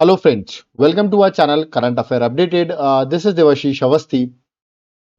Hello friends, welcome to our channel Current Affair Updated. This is Devashish Awasthi.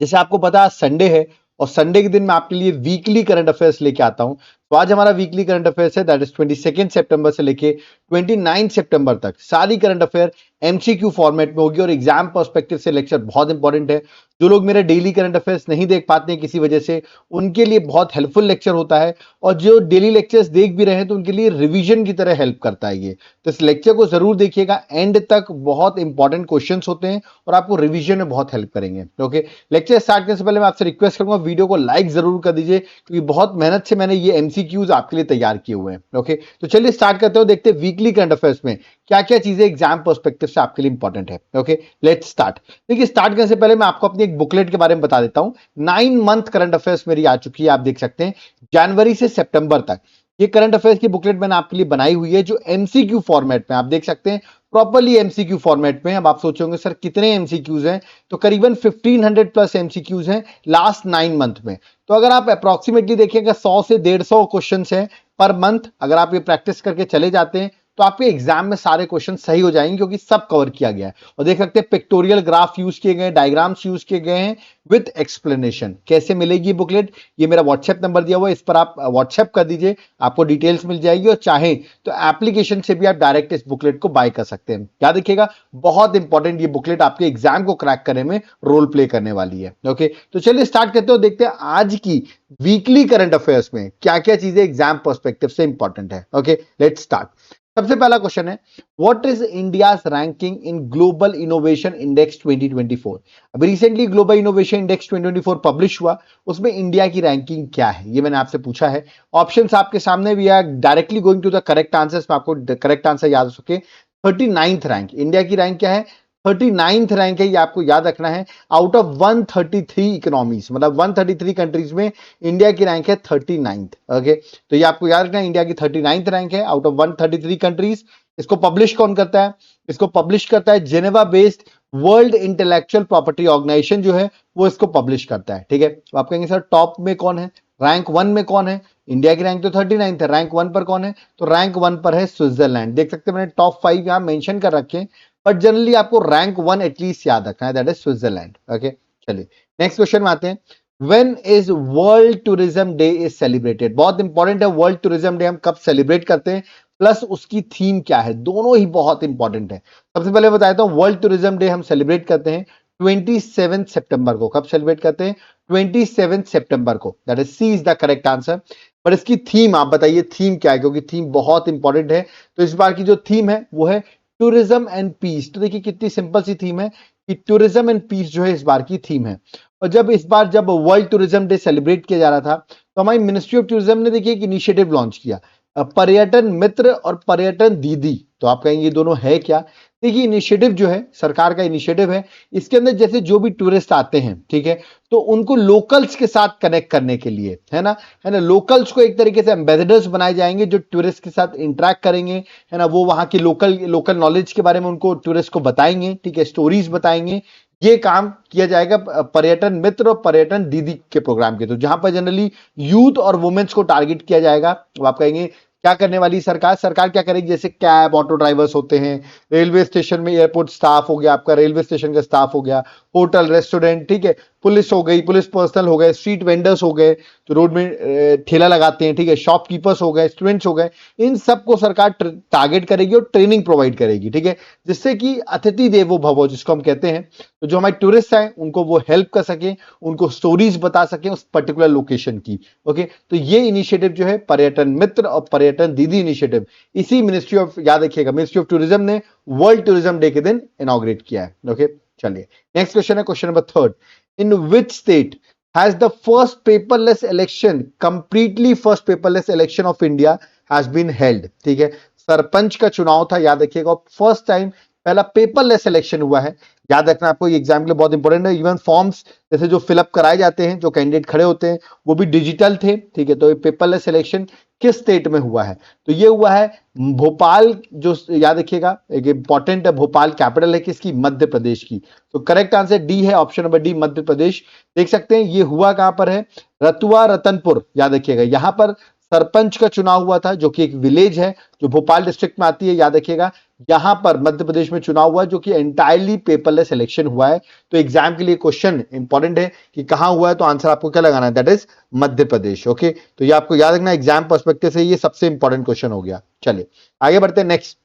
जैसे आपको पता है Sunday है और संडे के दिन मैं आपके लिए वीकली करंट अफेयर्स लेके आता हूं। तो आज हमारा वीकली करंट अफेयर्स है दैट इज 22 सितंबर से लेके 29 सितंबर तक सारी करंट अफेयर एमसीक्यू फॉर्मेट में होगी और एग्जाम पर्सपेक्टिव से लेक्चर बहुत इंपॉर्टेंट है। जो लोग मेरे डेली करंट अफेयर्स नहीं देख पाते हैं किसी वजह से, उनके लिए बहुत हेल्पफुल लेक्चर होता है और जो डेली लेक्चर्स देख भी रहे हैं तो उनके लिए रिवीजन की तरह हेल्प करता है ये। तो इस लेक्चर को जरूर देखिएगा, एंड तक बहुत इंपॉर्टेंट क्वेश्चंस होते हैं और आपको रिवीजन में बहुत हेल्प करेंगे। ओके, लेक्चर स्टार्ट करने से पहले मैं आपसे रिक्वेस्ट करूंगा वीडियो को लाइक जरूर कर दीजिए क्योंकि बहुत मेहनत से मैंने ये एमसीक्यूज आपके लिए तैयार किए हुए हैं। ओके, तो चलिए स्टार्ट करते हो, देखते हैं वीकली करंट अफेयर्स में क्या क्या चीजें एग्जाम पर्सपेक्टिव से आपके लिए इंपॉर्टेंट है। Okay, let's start. देखिए, स्टार्ट करने से पहले मैं आपको अपनी एक बुकलेट के बारे में बता देता हूं। 9 मंथ करंट अफेयर्स मेरी आ चुकी है, आप देख सकते हैं जनवरी से सितंबर तक। ये करंट अफेयर्स की बुकलेट मैंने आपके लिए बनाई हुई है जो एमसीक्यू फॉर्मेट में, आप देख सकते हैं प्रॉपर्ली एमसीक्यू फॉर्मेट में। अब आप सोचोगे सर कितने एमसीक्यूज हैं, तो करीबन 1500 प्लस एमसीक्यूज हैं लास्ट 9 मंथ में। तो अगर आप अप्रोक्सीमेटली देखिएगा 100 से 150 क्वेश्चन हैं पर मंथ। अगर आप ये प्रैक्टिस करके चले जाते हैं तो आपके एग्जाम में सारे क्वेश्चन सही हो जाएंगे क्योंकि सब कवर किया गया है। और देख सकते हैं पिक्टोरियल ग्राफ यूज किए गए, डायग्राम्स यूज किए गए हैं विद एक्सप्लेनेशन। कैसे मिलेगी बुकलेट, ये मेरा व्हाट्सएप नंबर दिया हुआ है, इस पर आप व्हाट्सएप कर दीजिए, आपको डिटेल्स मिल जाएगी। और चाहे तो एप्लीकेशन से भी आप डायरेक्ट इस बुकलेट को बाय कर सकते हैं। क्या देखिएगा, बहुत इंपॉर्टेंट ये बुकलेट आपके एग्जाम को क्रैक करने में रोल प्ले करने वाली है। ओके, तो चलिए स्टार्ट करते हो, देखते हैं आज की वीकली करंट अफेयर्स में क्या क्या चीजें एग्जाम पर्सपेक्टिव से इंपॉर्टेंट है। Okay, let's start. सबसे पहला क्वेश्चन है, what is India's ranking in global innovation index 2024। अभी recently global innovation index 2024 publish हुआ, उसमें इंडिया की रैंकिंग क्या है ये मैंने आपसे पूछा है। ऑप्शंस आपके सामने भी है, directly going to the correct answers में आपको करेक्ट आंसर याद हो सके। 39th रैंक इंडिया की रैंक क्या है, 39th रैंक है, ये आपको याद रखना है। आउट ऑफ 133 इकोनॉमीज, मतलब 133 कंट्रीज में इंडिया की रैंक है 39th। ओके, तो ये आपको याद रखना है, इंडिया की 39th रैंक है आउट ऑफ 133 कंट्रीज। इसको पब्लिश कौन करता है, इसको पब्लिश करता है Geneva based World Intellectual Property Organization जो है वो इसको पब्लिश करता है। ठीक है, तो आप कहेंगे सर टॉप में कौन है, रैंक 1 में कौन है। इंडिया की रैंक तो 39th है, रैंक 1 पर कौन है, तो रैंक 1 पर है स्विट्जरलैंड। देख सकते हैं मैंने टॉप 5 यहां मेंशन कर रखे हैं, बट जनरली आपको रैंक 1 एटलीस्ट याद रखना है, दैट इज स्विट्जरलैंड। ओके, चलिए नेक्स्ट क्वेश्चन में आते हैं। When is world tourism day is celebrated, बहुत इंपॉर्टेंट है, वर्ल्ड टूरिज्म डे हम कब सेलिब्रेट करते हैं प्लस उसकी थीम क्या है, दोनों ही बहुत इंपॉर्टेंट है। सबसे पहले बताता हूं, वर्ल्ड टूरिज्म डे हम सेलिब्रेट करते हैं 27 सितंबर को। कब सेलिब्रेट करते हैं, 27 सितंबर को, that is C is the correct answer. पर इसकी थीम आप बताइए, थीम क्या है, क्योंकि थीम बहुत इंपॉर्टेंट है। तो इस बार की जो थीम है वो है टूरिज्म एंड पीस। तो देखिए कितनी सिंपल सी थीम है कि टूरिज्म एंड पीस जो है इस बार की थीम है। और जब वर्ल्ड टूरिज्म डे सेलिब्रेट किया जा रहा था तो हमारी मिनिस्ट्री ऑफ टूरिज्म ने देखिए एक इनिशिएटिव लॉन्च किया, पर्यटन मित्र और पर्यटन दीदी। तो आप कहेंगे ये दोनों है क्या। देखिए इनिशिएटिव जो है सरकार का इनिशिएटिव है, इसके अंदर जैसे जो भी टूरिस्ट आते हैं, ठीक है, तो उनको लोकल्स के साथ कनेक्ट करने के लिए, है ना, लोकल्स को एक तरीके से एम्बेसडर्स बनाए जाएंगे जो टूरिस्ट के साथ इंटरेक्ट करेंगे, है ना, वो वहां की लोकल नॉलेज के बारे में उनको टूरिस्ट को बताएंगे, ठीक है, स्टोरीज बताएंगे। ये काम किया जाएगा पर्यटन मित्र और पर्यटन दीदी के प्रोग्राम के, तो जहां पर जनरली यूथ और वुमेन्स को टारगेट किया जाएगा। तो आप कहेंगे क्या करने वाली सरकार, सरकार क्या करेगी, जैसे कैब ऑटो ड्राइवर्स होते हैं, रेलवे स्टेशन में एयरपोर्ट स्टाफ हो गया, आपका रेलवे स्टेशन का स्टाफ हो गया, होटल रेस्टोरेंट, ठीक है, पुलिस हो गई, पुलिस पर्सनल हो गए, स्ट्रीट वेंडर्स हो गए जो रोड में ठेला लगाते हैं, ठीक है, शॉपकीपर्स हो गए, स्टूडेंट्स हो गए, इन सबको सरकार टारगेट करेगी और ट्रेनिंग प्रोवाइड करेगी। ठीक है, जिससे कि अतिथि देवो भव जिसको हम कहते हैं, तो जो हमारे टूरिस्ट हैं उनको वो हेल्प कर सके, उनको स्टोरीज बता सके उस पर्टिकुलर लोकेशन की। ओके, तो ये इनिशिएटिव जो है पर्यटन मित्र और पर्यटन दीदी इनिशिएटिव, इसी मिनिस्ट्री ऑफ, याद रखिएगा, मिनिस्ट्री ऑफ टूरिज्म ने वर्ल्ड टूरिज्म डे के दिन इनॉग्रेट किया है। ओके, चलिए नेक्स्ट क्वेश्चन है, question number 3। In which state has the first paperless election, completely first paperless election of India has been held। ठीक है, सरपंच का चुनाव था, याद रखिएगा, फर्स्ट टाइम पहला पेपरलेस इलेक्शन हुआ है। याद रखना आपको, ये एग्जाम के लिए बहुत इंपॉर्टेंट है। इवन फॉर्म्स जैसे जो फिलअप कराए जाते हैं, जो कैंडिडेट खड़े होते हैं, वो भी डिजिटल थे। ठीक है, तो ये पेपरलेस इलेक्शन किस स्टेट में हुआ है, तो ये हुआ है भोपाल, जो याद रखिएगा एक इंपॉर्टेंट है, भोपाल कैपिटल है किसकी, मध्य प्रदेश की। तो करेक्ट आंसर डी है, option number D, Madhya Pradesh. देख सकते हैं ये हुआ कहां पर है, रतुआ रतनपुर, याद रखिएगा, यहां पर सरपंच का चुनाव हुआ था, जो कि एक विलेज है जो भोपाल डिस्ट्रिक्ट में आती है, याद रखिएगा। यहां पर मध्य प्रदेश में चुनाव हुआ, जो कि एंटायरली पेपरलेस इलेक्शन हुआ है। तो एग्जाम के लिए क्वेश्चन इंपॉर्टेंट है कि कहां हुआ है, तो आंसर आपको क्या लगाना है, that is Madhya Pradesh. Okay, तो ये आपको याद रखना, एग्जाम पर्सपेक्टिव से ये सबसे इंपॉर्टेंट क्वेश्चन हो गया। चलिए आगे बढ़ते हैं। Next,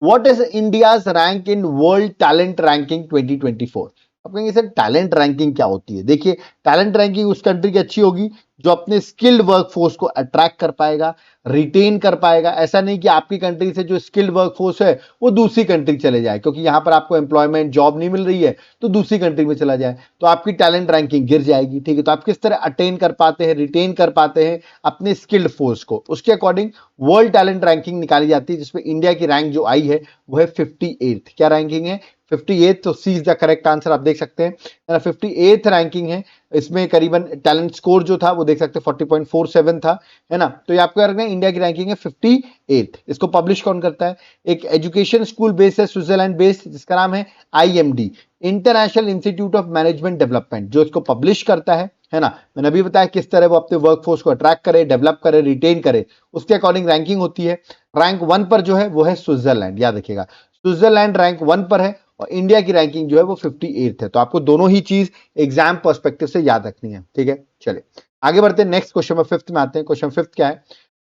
what is India's rank in world talent ranking 2024? आप कहेंगे सर टैलेंट रैंकिंग क्या होती है? देखिए, टैलेंट रैंकिंग उस कंट्री की अच्छी होगी जो अपने स्किल्ड वर्कफोर्स को अट्रैक्ट कर पाएगा, रिटेन कर पाएगा। ऐसा नहीं कि आपकी कंट्री से जो स्किल्ड वर्कफोर्स है वो दूसरी कंट्री चले जाए, क्योंकि यहां पर आपको एम्प्लॉयमेंट जॉब नहीं मिल रही है तो दूसरी कंट्री में चला जाए, तो आपकी टैलेंट रैंकिंग गिर जाएगी। ठीक है, तो आप किस तरह अटेन कर पाते हैं, रिटेन कर पाते हैं अपने स्किल्ड फोर्स को, उसके अकॉर्डिंग वर्ल्ड टैलेंट रैंकिंग निकाली जाती है, जिसमें इंडिया की रैंक जो आई है वो है 58th। क्या रैंकिंग है? 58th। तो सी इज द करेक्ट आंसर, आप देख सकते हैं 58th रैंकिंग है। इसमें करीबन टैलेंट स्कोर जो था वो देख सकते हैं 40.47 था, है ना। तो ये आपको रखना है, इंडिया की रैंकिंग है 58th। इसको पब्लिश कौन करता है? एक एजुकेशन स्कूल बेस्ड है, स्विट्जरलैंड बेस्ड, जिसका नाम है IMD, international institute of management development, जो इसको पब्लिश करता है ना। मैंने अभी बताया किस तरह वो अपने वर्कफोर्स को अट्रैक्ट करे, डेवलप करे, रिटेन करे, उसके अकॉर्डिंग रैंकिंग होती है। रैंक 1 पर जो है वो है स्विट्जरलैंड, याद रखिएगा, स्विट्जरलैंड रैंक 1 पर है और इंडिया की रैंकिंग जो है वो 58th है। तो आपको दोनों ही चीज एग्जाम पर्सपेक्टिव से याद रखनी है। ठीक है, चलिए आगे बढ़ते हैं। नेक्स्ट क्वेश्चन में फिफ्थ में आते हैं। क्वेश्चन फिफ्थ क्या है?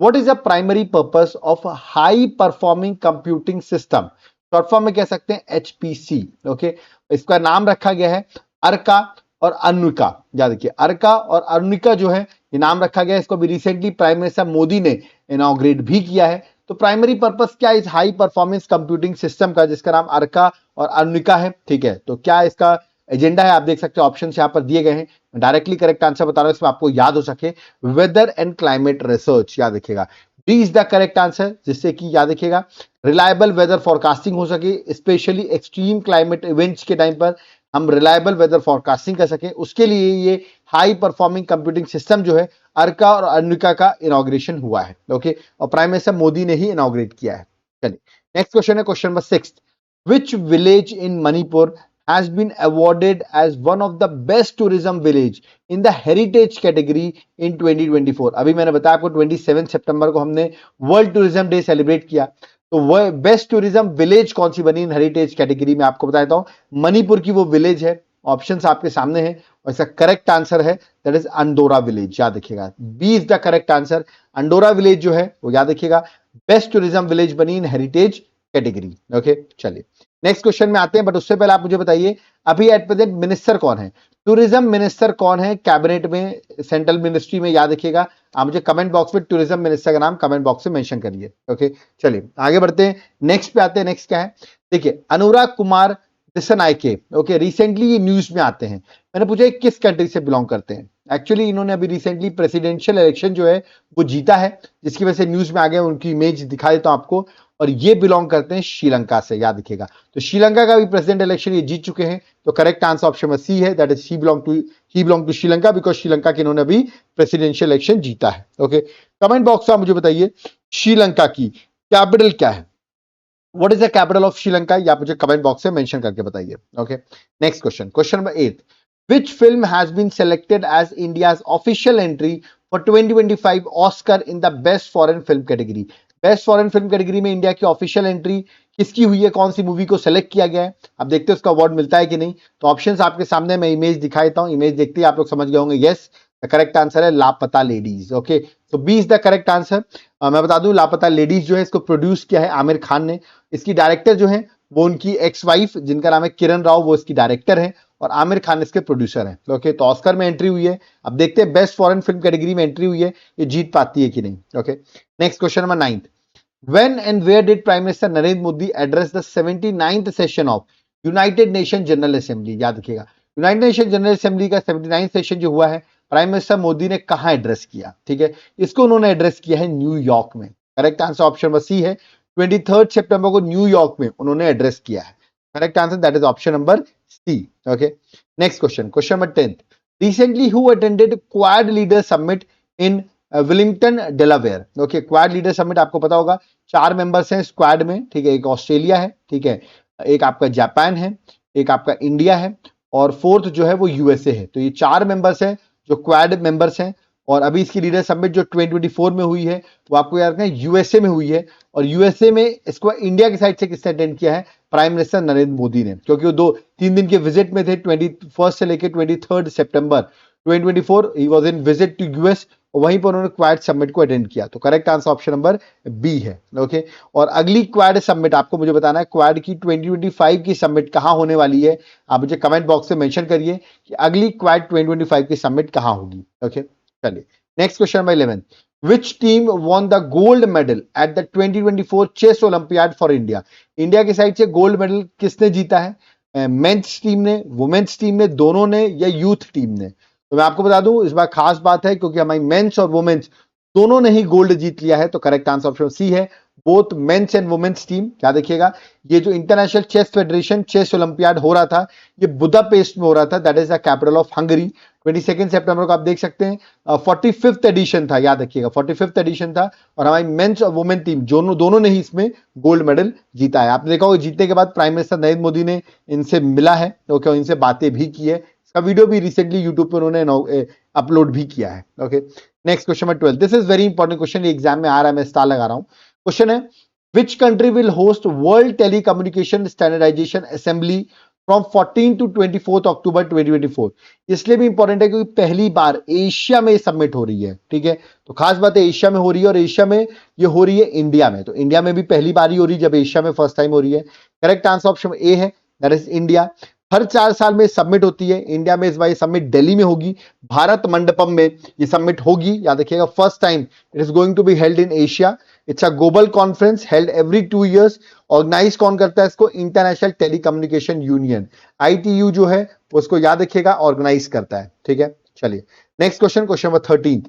What is the primary purpose of high performing computing system? Short form में कह सकते हैं HPC। ओके, इसका नाम रखा गया है अर्का और अरुणिका। याद रखिए, अर्का और अरुणिका जो है ये नाम रखा गया है। इसको अभी रिसेंटली प्राइम मिनिस्टर मोदी ने इनॉग्रेट भी किया है। तो प्राइमरी पर्पस क्या है इस हाई परफॉर्मेंस कंप्यूटिंग सिस्टम का, जिसका नाम अर्का और अरुणिका है? ठीक है, तो क्या इसका एजेंडा है? आप देख सकते हैं ऑप्शन यहां पर दिए गए हैं। डायरेक्टली करेक्ट आंसर बता रहा हूं, इसमें आपको याद हो सके, वेदर एंड क्लाइमेट रिसर्च। याद रखिएगा, D is the correct answer, जिससे कि याद रखिएगा रिलायबल वेदर फोरकास्टिंग हो सके, स्पेशली एक्सट्रीम क्लाइमेट इवेंट्स के टाइम पर हम रिलायबल वेदर फोरकास्टिंग कर सके, उसके लिए ये हाई परफॉर्मिंग कंप्यूटिंग सिस्टम जो है अर्का और अरुणिका का इनॉग्रेशन हुआ है। ओके, और प्राइम मिनिस्टर मोदी ने ही इनॉग्रेट किया है। चलिए नेक्स्ट क्वेश्चन है, question number 6। Which village in Manipur has been awarded as one of the best tourism village in the heritage category in 2024? अभी मैंने बताया आपको 27 सितंबर को हमने वर्ल्ड टूरिज्म डे सेलिब्रेट किया, तो वह बेस्ट टूरिज्म विलेज कौन सी बनी इन हेरिटेज कैटेगरी में? आपको बताता हूं, मणिपुर की वो विलेज है। ऑप्शंस आपके सामने हैं और इसका करेक्ट आंसर है दैट इज अंडोरा विलेज। याद रखिएगा, B is the correct answer. Andro village जो है वो याद रखिएगा बेस्ट टूरिज्म विलेज बनी इन हेरिटेज कैटेगरी। ओके, चलिए नेक्स्ट क्वेश्चन में आते हैं, बट उससे पहले आप मुझे बताइए अभी एट प्रेजेंट मिनिस्टर कौन है, टूरिज्म मिनिस्टर कौन है कैबिनेट में, सेंट्रल मिनिस्ट्री में? याद रखिएगा, आप मुझे कमेंट बॉक्स में टूरिज्म मिनिस्टर का नाम कमेंट बॉक्स में मेंशन करिए। ओके, चलिए आगे बढ़ते हैं, नेक्स्ट पे आते हैं। नेक्स्ट क्या है? देखिए, अनुराग कुमार दिसनायके, ओके, रिसेंटली ये न्यूज में आते हैं। मैंने पूछा किस कंट्री से बिलोंग करते हैं? एक्चुअली इन्होंने अभी रिसेंटली प्रेसिडेंशियल इलेक्शन जो है वो जीता है, जिसकी वजह से न्यूज में आ गया। उनकी इमेज दिखा देता हूं आपको, और ये बिलोंग करते हैं श्रीलंका से। याद रखिएगा, तो श्रीलंका का भी प्रेसिडेंट इलेक्शन ये जीत चुके हैं। तो करेक्ट आंसर ऑप्शन में सी है, that is he belong to Sri Lanka, because Sri Lanka के इन्होंने अभी प्रेसिडेंशियल इलेक्शन जीता है। ओके, कमेंट बॉक्स में मुझे बताइए श्रीलंका की कैपिटल क्या है? What is the capital of Sri Lanka? या मुझे कमेंट बॉक्स में मेंशन करके बताइए। Okay, next question, question number 8। Which film has been selected as India's official entry for 2025 Oscar in the Best Foreign Film category? Best foreign film category में India की official entry किसकी हुई है? कौन सी movie को select किया गया है? आप देखते हैं उसका अवार्ड मिलता है कि नहीं। तो ऑप्शंस आपके सामने, मैं इमेज दिखा देता हूं, इमेज देखते ही आप लोग समझ गए होंगे। यस, द करेक्ट आंसर है लापता लेडीज। ओके, तो B is the correct answer. मैं बता दूं, लापता लेडीज जो है इसको प्रोड्यूस किया है आमिर खान ने। इसकी डायरेक्टर जो है वो उनकी एक्स वाइफ, जिनका नाम है किरण राव, वो इसकी डायरेक्टर है और आमिर खान इसके प्रोड्यूसर हैं। ओके, तो ऑस्कर में एंट्री हुई है। अब देखते हैं बेस्ट फॉरेन फिल्म कैटेगरी में एंट्री हुई है, ये जीत पाती है कि नहीं। Okay, next question number 9। When and where did Prime Minister Narendra Modi address the 79th session of United Nations General Assembly? याद रखिएगा, यूनाइटेड नेशन जनरल असेंबली का 79th सेशन जो हुआ है, प्राइम मिनिस्टर मोदी ने कहां एड्रेस किया? ठीक है, इसको उन्होंने एड्रेस किया है न्यूयॉर्क में। Correct answer option number C है, 23 सितंबर को न्यूयॉर्क में उन्होंने एड्रेस किया है। Correct answer that is option number C. Okay, next question, question number 10। Recently who attended Quad leader summit in Wilmington Delaware? Okay, Quad leader summit आपको पता होगा, 4 members हैं स्क्वाड में। ठीक है, एक ऑस्ट्रेलिया है, ठीक है, एक आपका जापान है, एक आपका इंडिया है और फोर्थ जो है वो यूएसए है। तो ये 4 मेंबर्स हैं जो क्वाड मेंबर्स हैं और अभी इसकी लीडर समिट जो 2024 में हुई है वो आपको याद रखना है यूएसए में हुई है, और यूएसए में इसको इंडिया की साइड से किसने अटेंड किया है, प्राइम मिनिस्टर नरेंद्र मोदी ने, क्योंकि वो 2-3 दिन के विजिट में थे, 21 से लेकर 23 सितंबर 2024 he was in visit to US, और वहीं पर उन्होंने क्वाड समिट को अटेंड किया। तो correct answer option number B है। ओके, और अगली क्वाड समिट आपको मुझे बताना है, क्वाड की 2025 की समिट कहां होने वाली है, आप मुझे कमेंट बॉक्स में मेंशन करिए कि अगली क्वाड 2025 की समिट कहां होगी। ओके, चलिए next question number 11, which team won the gold medal at the 2024 chess olympiad for India? India की साइड से गोल्ड मेडल किसने जीता है, मेंस टीम ने, वुमेन्स टीम ने, दोनों ने, या यूथ टीम ने? तो मैं आपको बता दूं इस बार खास बात है क्योंकि हमारी मेंस और वुमेन्स दोनों ने ही गोल्ड जीत लिया है। तो करेक्ट आंसर ऑप्शन सी है, both men's and women's team. क्या देखिएगा, ये जो international chess federation chess olympiad हो रहा था, ये बुदापेस्ट में हो रहा था, that is the capital of Hungary. 22 सितंबर को आप देख सकते हैं 45th एडिशन था, याद रखिएगा 45th एडिशन था, और हमारी मेंस और वुमेन टीम दोनों ने ही इसमें गोल्ड मेडल जीता है। आपने देखा होगा जीतने के बाद प्राइम मिनिस्टर नरेंद्र मोदी ने इनसे मिला है, ओके, इनसे बातें भी की है, इसका वीडियो भी रिसेंटली यूट्यूब पर उन्होंने अपलोड भी किया है। Okay, next question number 12, this is very important question, ये एग्जाम में आ रहा है, मैं स्टार लगा रहा हूं। क्वेश्चन है, which country will host World Telecommunication Standardization Assembly from 14 to 24 अक्टूबर 2024? इसलिए भी इंपॉर्टेंट है क्योंकि पहली बार एशिया में सबमिट हो रही है, ठीक है, तो खास बात है एशिया में हो रही है, और एशिया में ये हो रही है इंडिया में, तो इंडिया में भी पहली बार ही हो रही है जब एशिया में फर्स्ट टाइम हो रही है। करेक्ट आंसर ऑप्शन ए है, दैट इज इंडिया। हर 4 साल में सबमिट होती है, इंडिया में इस बार सबमिट दिल्ली में होगी, भारत मंडपम में ये सबमिट होगी, याद रखिएगा first time it is going to be held in Asia. It's a global conference held every 2 years। Organise कौन करता है इसको, इंटरनेशनल टेलीकम्युनिकेशन यूनियन, ITU जो है उसको याद रखिएगा ऑर्गेनाइज करता है, ठीक है। चलिए next question, question number 13,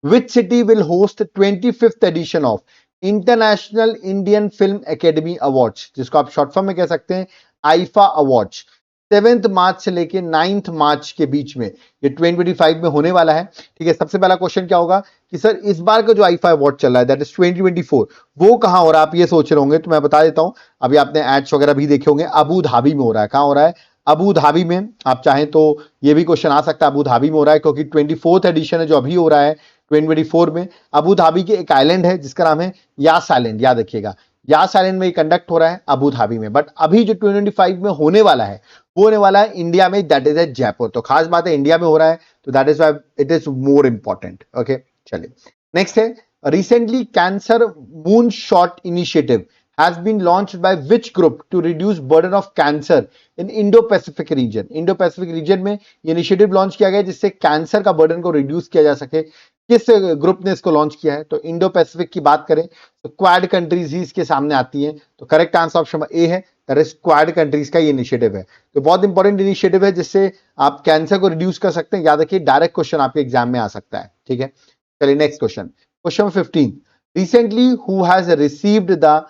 which city will host 25th edition of International Indian Film Academy Awards, जिसको आप शॉर्ट फॉर्म में कह सकते हैं आईफा अवार्ड्स, 7 मार्च से लेके 9 मार्च के बीच में ये 2025 में होने वाला है, ठीक है। सबसे पहला क्वेश्चन क्या होगा कि सर इस बार का जो आईफा अवार्ड चल रहा है दैट इज 2024, वो कहां हो रहा है, आप ये सोच रहे होंगे, तो मैं बता देता हूं, अभी आपने एड्स वगैरह भी देखे होंगे, अबू धाबी में हो रहा है। कहां हो रहा है, अबू धाबी में। आप चाहें तो ये भी क्वेश्चन आ सकता है अबू धाबी में हो रहा है, क्योंकि 24th एडिशन है जो अभी हो रहा है 2024 में। अबू धाबी के एक आइलैंड है जिसका नाम है यास आइलैंड, याद रखिएगा यास आइलैंड में कंडक्ट हो रहा है अबू धाबी में, बट अभी जो 2025 में होने वाला है वो होने वाला है इंडिया में, दैट इज एट जयपुर। तो खास बात है इंडिया में हो रहा है, तो that is why it is more important. Okay, चलिए नेक्स्ट है, recently cancer moon shot initiative has been launched by which group to reduce burden of cancer in Indo-Pacific region? Indo-Pacific region में ये initiative launch किया गया जिससे cancer का burden को reduce किया जा सके। किस ग्रुप ने इसको लॉन्च किया है, तो इंडो पैसिफिक की बात करें तो क्वाड कंट्रीज ही इसके सामने आती हैं। तो करेक्ट आंसर ऑप्शन ए है, दैट इज क्वाड कंट्रीज का ये इनिशिएटिव है। तो बहुत इंपॉर्टेंट इनिशिएटिव है जिससे आप कैंसर को रिड्यूस कर सकते हैं। याद रखिए डायरेक्ट क्वेश्चन आपके एग्जाम में आ सकता है, ठीक है। चलिए next question, question 15, recently who has received the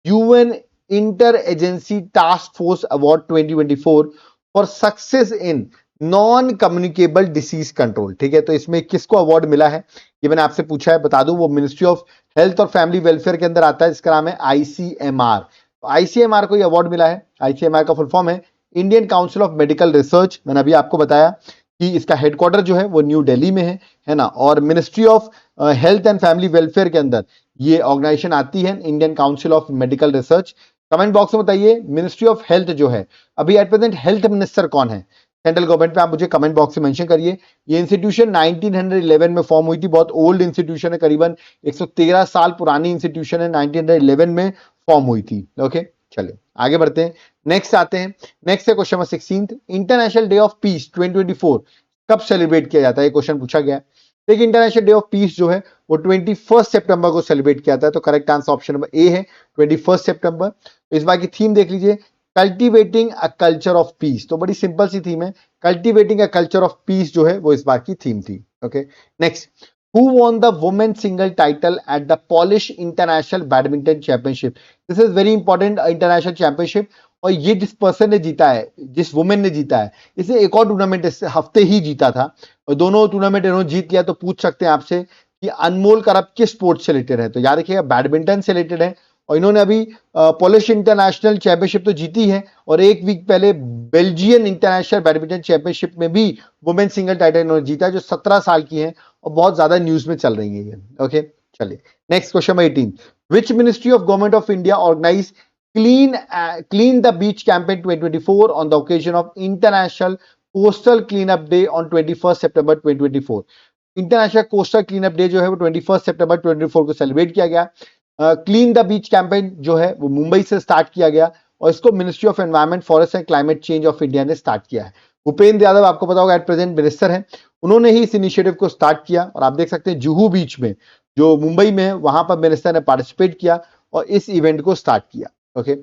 UN Inter-Agency Task Force Award 2024 for success in non communicable disease control, ठीक है। तो इसमें किसको अवार्ड मिला है ये मैंने आपसे पूछा है, बता दूं वो मिनिस्ट्री ऑफ हेल्थ और फैमिली वेलफेयर के अंदर आता है, जिसका नाम है ICMR। तो ICMR को ये अवार्ड मिला है। ICMR का फुल फॉर्म है Indian council of medical research. मैंने अभी आपको बताया कि इसका हेडक्वार्टर जो है वो न्यू दिल्ली में है ना, और ministry of health and family welfare के अंदर ये ऑर्गेनाइजेशन आती है, Indian council of medical research. Comment box में बताइए मिनिस्ट्री ऑफ हेल्थ जो है अभी एट प्रेजेंट हेल्थ मिनिस्टर कौन है सेंट्रल गवर्नमेंट में, आप मुझे कमेंट बॉक्स में मेंशन करिए। ये इंस्टीट्यूशन 1911 में फॉर्म हुई थी, बहुत ओल्ड इंस्टीट्यूशन है, करीबन 113 साल पुरानी इंस्टीट्यूशन है, 1911 में फॉर्म हुई थी। ओके, चलिए आगे बढ़ते हैं, नेक्स्ट आते हैं। नेक्स्ट है question number 16, international day of peace 2024 कब सेलिब्रेट किया जाता है, ये क्वेश्चन पूछा गया है। देखिए इंटरनेशनल डे ऑफ पीस जो है वो 21 सितंबर को सेलिब्रेट किया जाता है। तो correct answer option number A है 21 सितंबर। तो इस बार की थीम देख लीजिए, cultivating a culture of peace. तो बड़ी सिंपल सी थीम है, cultivating a culture of peace जो है वो इस बार की थीम थी। Okay, next, who won the women single title at the polish international badminton championship? This is very important international championship, और ये जिस पर्सन ने जीता है, जिस वुमेन ने जीता है, इसे एक और टूर्नामेंट इस हफ्ते ही जीता था, और दोनों टूर्नामेंट इन्होंने जीत लिया। तो पूछ सकते हैं आपसे कि अनमोल करप किस स्पोर्ट से रिलेटेड है, तो याद रखिएगा बैडमिंटन से रिलेटेड है, और इन्होंने अभी पॉलिश इंटरनेशनल चैंपियनशिप तो जीती है, और एक वीक पहले बेल्जियन इंटरनेशनल बैडमिंटन चैंपियनशिप में भी वुमेन सिंगल टाइटल इन्होंने जीता, जो 17 साल की हैं और बहुत ज्यादा न्यूज में चल रही है ये। ओके, चलिए next question 18, which ministry of government of India organise clean the beach campaign 2024 on the occasion of international coastal clean up day on 21 सितंबर 2024। International coastal clean up day जो है वो 21 सितंबर 2024 को सेलिब्रेट किया गया। क्लीन द बीच कैंपेन जो है वो मुंबई से स्टार्ट किया गया और इसको ministry of environment, forest and climate change of India ने स्टार्ट किया है। भूपेंद्र यादव आपको पता होगा एट प्रेजेंट मिनिस्टर हैं, उन्होंने ही इस इनिशिएटिव को स्टार्ट किया और आप देख सकते हैं जुहू बीच में जो मुंबई में है वहां पर मिनिस्टर ने पार्टिसिपेट किया और इस इवेंट को स्टार्ट किया। Okay,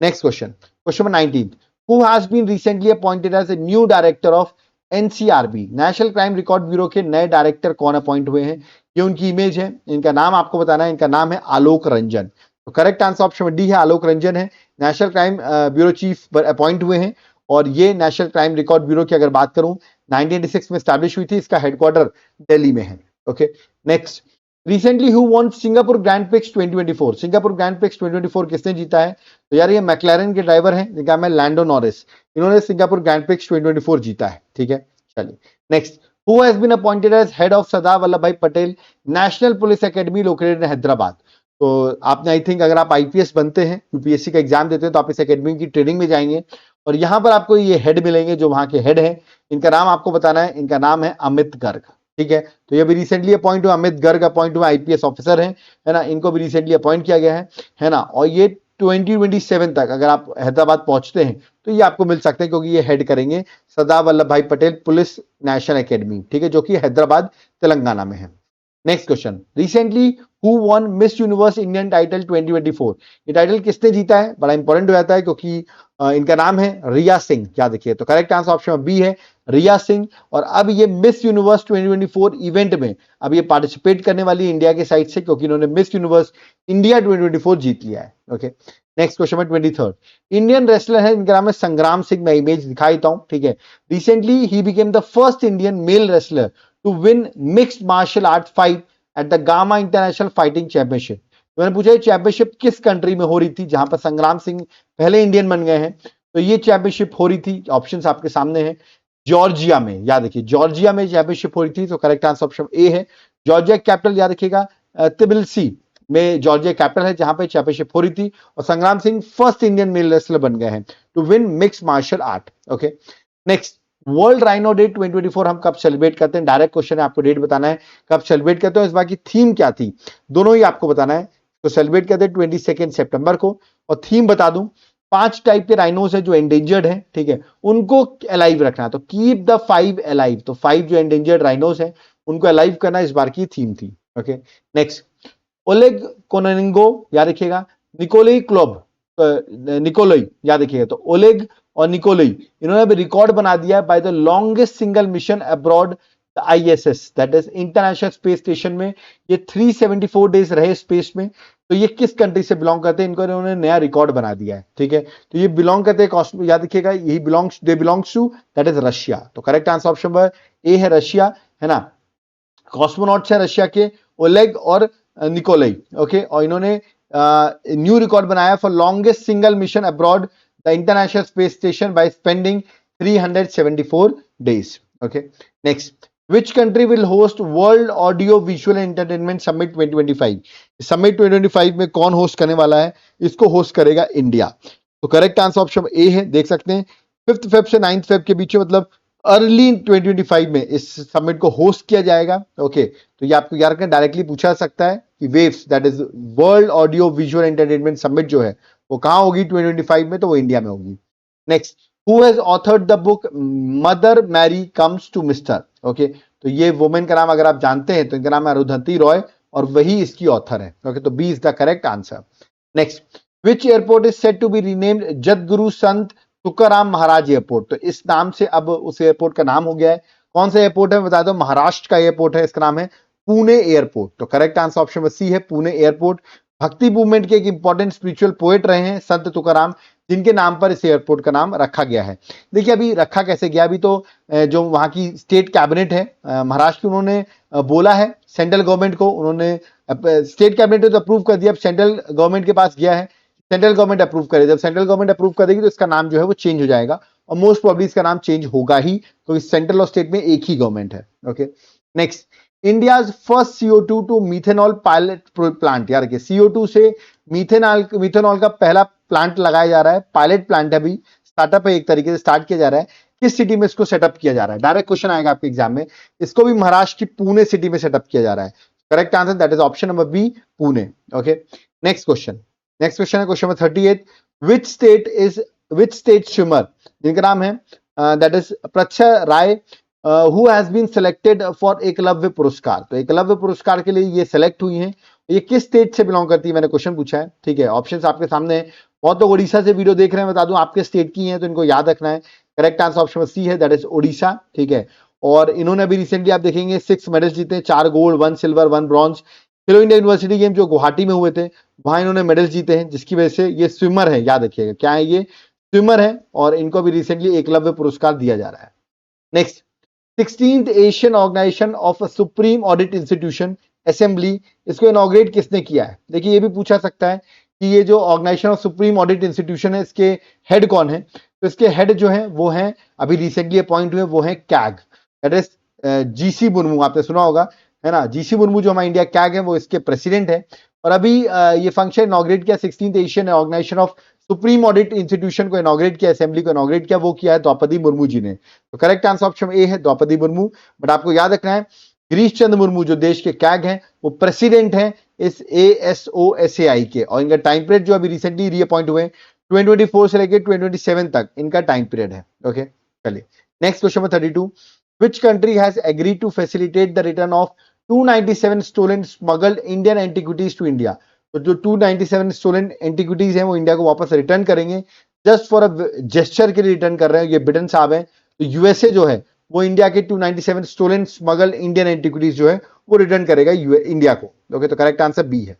next question, question number 19, who has been recently appointed as a new director of NCRB, national crime record bureau के नए डायरेक्टर कौन अपॉइंट हुए हैं? ये उनकी इमेज है, इनका नाम आपको बताना है, इनका नाम है आलोक रंजन। तो करेक्ट आंसर ऑप्शन डी है, आलोक रंजन है, national crime bureau chief appoint हुए हैं और ये नेशनल क्राइम रिकॉर्ड ब्यूरो की अगर बात करूं 1986 में स्टैब्लिश हुई थी, इसका हेडक्वार्टर दिल्ली में है। Okay, next, recently who won Singapore Grand Prix 2024, Singapore Grand Prix 2024 किसने जीता है? तो यार ये मैक्लारेन के ड्राइवर हैं जिनका नाम है लैंडो नॉरिस, इन्होंने सिंगापुर ग्रैंड प्रिक्स 2024 जीता है। ठीक है, चलिए next, who has been appointed as head of Sardar Vallabhbhai Patel National Police Academy located in Hyderabad. तो आपने आई थिंक अगर आप आईपीएस बनते हैं, यूपीएससी का एग्जाम देते हैं तो आप इस एकेडमी की ट्रेनिंग में जाएंगे और यहां पर आपको ये हेड मिलेंगे जो वहां के हेड हैं, इनका नाम आपको बताना है, इनका नाम है अमित गर्ग। ठीक है, तो ये भी रिसेंटली अपॉइंट हुआ, अमित गर्ग अपॉइंट हुआ, आईपीएस ऑफिसर हैं, है ना, इनको भी रिसेंटली अपॉइंट किया गया है ना, और ये 2027 तक अगर आप हैदराबाद पहुंचते हैं तो ये आपको मिल सकते हैं क्योंकि ये हेड करेंगे सरदार Vallabhbhai Patel police national academy. ठीक है, जो कि हैदराबाद तेलंगाना में है। Next question, recently who won miss universe Indian title 2024, ये टाइटल किसने जीता है? बड़ा इंपॉर्टेंट हो जाता है क्योंकि इनका नाम है रिया सिंह, याद रखिए। तो करेक्ट आंसर ऑप्शन बी है, रिया सिंह। और अब ये मिस यूनिवर्स 2024 इवेंट में अब ये पार्टिसिपेट करने वाली इंडिया के साइड से क्योंकि इन्होंने मिस यूनिवर्स इंडिया 2024 जीत लिया है। ओके, नेक्स्ट क्वेश्चन में 23rd, इंडियन रेसलर है, इनका नाम है संग्राम सिंह, मैं इमेज दिखा देता हूं। ठीक है, रिसेंटली ही became the first Indian male wrestler to win mixed martial art fight at the GAMMA international fighting championship. मैंने पूछा चैंपियनशिप किस कंट्री में हो रही थी जहां पर संग्राम सिंह पहले इंडियन बन गए हैं? तो ये चैंपियनशिप हो रही थी, ऑप्शंस आपके सामने हैं, जॉर्जिया में, याद रखिए जॉर्जिया में चैंपियनशिप हो रही थी। तो करेक्ट आंसर ऑप्शन ए है, जॉर्जिया कैपिटल याद रखिएगा तिबिलिसी में जॉर्जिया कैपिटल है जहां पे चैंपियनशिप हो रही थी और Sangram Singh first Indian male wrestler बन गए हैं to win mixed martial art. Okay, next, world rhino day 2024 हम कब सेलिब्रेट करते हैं? डायरेक्ट क्वेश्चन है, आपको डेट बताना है कब सेलिब्रेट करते हैं। इस बार की थीम क्या थी दोनों ही आपको बताना है। तो सेलिब्रेट करते हैं 22 सितंबर को और थीम बता दूं, 5 टाइप के राइनोस है जो एंडेंजर्ड है। ठीक है, उनको अलाइव रखना, तो कीप द 5 अलाइव, तो 5 जो एंडेंजर्ड राइनोस है उनको अलाइव करना इस बार की थीम थी। ओके, नेक्स्ट, ओलेग कोननिंगो याद रखिएगा, निकोलाई क्लोब निकोलाई याद रखिएगा, तो ओलेग और निकोलाई इन्होंने भी रिकॉर्ड बना दिया by the longest single mission abroad the ISS, that is international space station में ये 374 डेज रहे स्पेस में। तो ये किस कंट्री से बिलोंग करते हैं? इनको इन्होंने नया रिकॉर्ड बना दिया है। ठीक है, तो ये बिलोंग करते हैं, याद रखिएगा यही belongs to that is Russia. तो correct answer option number A है रशिया, है ना, कॉस्मोनॉट्स है रशिया के ओलेग और निकोलाई। ओके, और इन्होंने न्यू रिकॉर्ड बनाया for longest single mission abroad the international space station by spending 374 days. Okay, next, which country will host World Audio Visual Entertainment Summit 2025? Summit 2025 में कौन host करने वाला है? इसको होस्ट करेगा इंडिया। तो करेक्ट आंसर ऑप्शन ए है, देख सकते हैं 5 फेब से 9 फेब के बीच में, मतलब अर्ली 2025 में इस समिट को होस्ट किया जाएगा। ओके, तो ये आपको याद रखना, डायरेक्टली पूछा सकता है कि waves that is world audio visual entertainment summit जो है वो कहां होगी 2025 में? तो वो इंडिया में होगी। Next, who has authored the book mother Mary comes to mister? Okay, तो ये वुमेन का नाम अगर आप जानते हैं तो इनका नाम है अरुंधति रॉय और वही इसकी ऑथर है। ओके, तो B is the correct answer. Next, which airport is said to be renamed Jagadguru Sant Tukaram Maharaj airport? तो इस नाम से अब उस एयरपोर्ट का नाम हो गया है। कौन सा एयरपोर्ट है बता दो, महाराष्ट्र का एयरपोर्ट है, इसका नाम है पुणे एयरपोर्ट। तो करेक्ट आंसर ऑप्शन सी है पुणे एयरपोर्ट। भक्ति मूवमेंट के एक इंपॉर्टेंट स्पिरिचुअल पोएट रहे हैं संत तुकाराम, जिनके नाम पर इस एयरपोर्ट का नाम रखा गया है। देखिए अभी रखा कैसे गया, अभी तो जो वहां की स्टेट कैबिनेट है महाराष्ट्र की, उन्होंने बोला है सेंट्रल गवर्नमेंट को, उन्होंने स्टेट कैबिनेट ने तो अप्रूव कर दिया, अब सेंट्रल गवर्नमेंट के पास गया है, सेंट्रल गवर्नमेंट अप्रूव करे, जब सेंट्रल गवर्नमेंट अप्रूव करेगी तो इसका नाम जो है वो चेंज हो जाएगा और मोस्ट प्रोबेबली इसका नाम चेंज होगा ही, क्योंकि सेंट्रल और स्टेट में एक ही गवर्नमेंट है। Okay, next, India's first CO2 to methanol pilot plant. यार देखिए, CO2 से मिथेनॉल का पहला प्लांट लगाया जा रहा है, पायलट प्लांट है, अभी स्टार्टअप है, एक तरीके से स्टार्ट किया जा रहा है। किस सिटी में इसको सेटअप किया जा रहा है? डायरेक्ट क्वेश्चन आएगा आपके एग्जाम में। इसको भी महाराष्ट्र की पुणे सिटी में सेटअप किया जा रहा है। Correct answer that is option number B, Pune. Okay, next question है question number 38। Which state swimmer, जिनका नाम है that is Prachhay Rai, who has been selected for Eklavya Puraskar. तो एकलव्य पुरस्कार के लिए ये सिलेक्ट हुई हैं। ये किस स्टेट से बिलोंग करती है, मैंने क्वेश्चन पूछा है। ठीक है, ऑप्शंस आपके सामने है। बहुत लोग उड़ीसा से वीडियो देख रहे हैं, बता दूं आपके स्टेट की हैं, तो इनको याद रखना है। करेक्ट आंसर ऑप्शन सी है, दैट इज ओडिशा। ठीक है, और इन्होंने अभी रिसेंटली आप देखेंगे 6 मेडल्स जीते, 4 गोल्ड, 1 सिल्वर, 1 ब्रॉन्ज। खेलो इंडिया यूनिवर्सिटी गेम जो गुवाहाटी में हुए थे, वहां इन्होंने मेडल्स जीते हैं, जिसकी वजह से ये स्विमर है। याद रखिएगा क्या है, ये स्विमर है, और इनको भी रिसेंटली एकलव्य पुरस्कार दिया जा रहा है। Next, 16th Asian organisation of supreme audit institution assembly, इसको इनॉग्रेट किसने किया है? देखिए, ये भी पूछा सकता है कि ये जो organisation of supreme audit institution है, इसके हेड कौन है? तो इसके हेड जो है वो है, अभी रिसेंटली अपॉइंट हुए, वो है CAG, that is GC Murmu. आपने सुना होगा, है ना? GC मुर्मू जो हमारा इंडिया कैग है, वो इसके प्रेसिडेंट है। और अभी ये फंक्शन इनॉग्रेट किया 16th Asian organisation of supreme audit institution को इनॉग्रेट किया, असेंबली को इनॉग्रेट किया, वो किया है द्रौपदी मुर्मू जी ने। तो करेक्ट आंसर ऑप्शन ए है, द्रौपदी मुर्मू। बट आपको याद रखना है, गिरीश चंद्र मुर्मू जो देश के कैग हैं, वो प्रेसिडेंट हैं इस ASOSAI के, और इनका टाइम पीरियड जो अभी रिसेंटली रीअपॉइंट हुए 2024 से लेकर 2027 तक इनका टाइम पीरियड है। ओके, चलिए next question number 32। Which country has agreed to facilitate the return of 297 stolen smuggled Indian antiquities to India? तो जो 297 स्टोलन एंटिक्विटीज हैं, वो इंडिया को वापस रिटर्न करेंगे, जस्ट फॉर अ जेस्चर के लिए रिटर्न कर रहे हैं। ये बिडेन साहब हैं। तो यूएसए जो है, वो इंडिया के 297 स्टोलन स्मगल्ड इंडियन एंटिक्विटीज जो है, वो रिटर्न करेगा इंडिया को। ओके, तो करेक्ट आंसर बी है।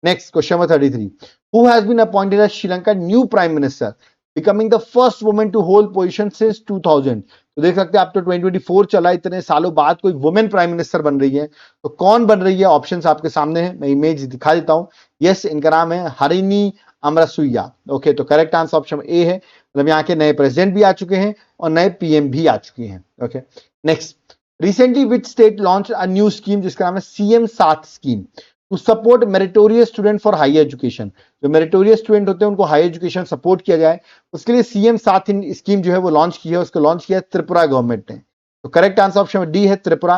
Next question number 33। Who has been appointed as Sri Lanka new prime minister, becoming the first women to hold position since 2000? तो देख सकते हैं, आप तो 2024 चला, इतने सालों बाद कोई वुमेन प्राइम मिनिस्टर बन रही है, तो कौन बन रही है? ऑप्शंस आपके सामने है, मैं इमेज दिखा देता हूं। यस, इनका नाम है हरिनी अमरसुईया। ओके, तो करेक्ट आंसर ऑप्शन ए है, मतलब यहाँ के नए प्रेसिडेंट भी आ चुके हैं और नए PM भी आ चुके हैं। Okay, next, recently which state launch a new scheme, जिसका नाम है CM 7 scheme, to support meritorious student for higher education. जो मेरिटोरियस स्टूडेंट होते हैं, उनको हायर एजुकेशन सपोर्ट किया जाए, उसके लिए CM 7 स्कीम जो है वो लॉन्च की है। उसको लॉन्च किया है त्रिपुरा गवर्नमेंट ने। तो करेक्ट आंसर ऑप्शन डी है, त्रिपुरा।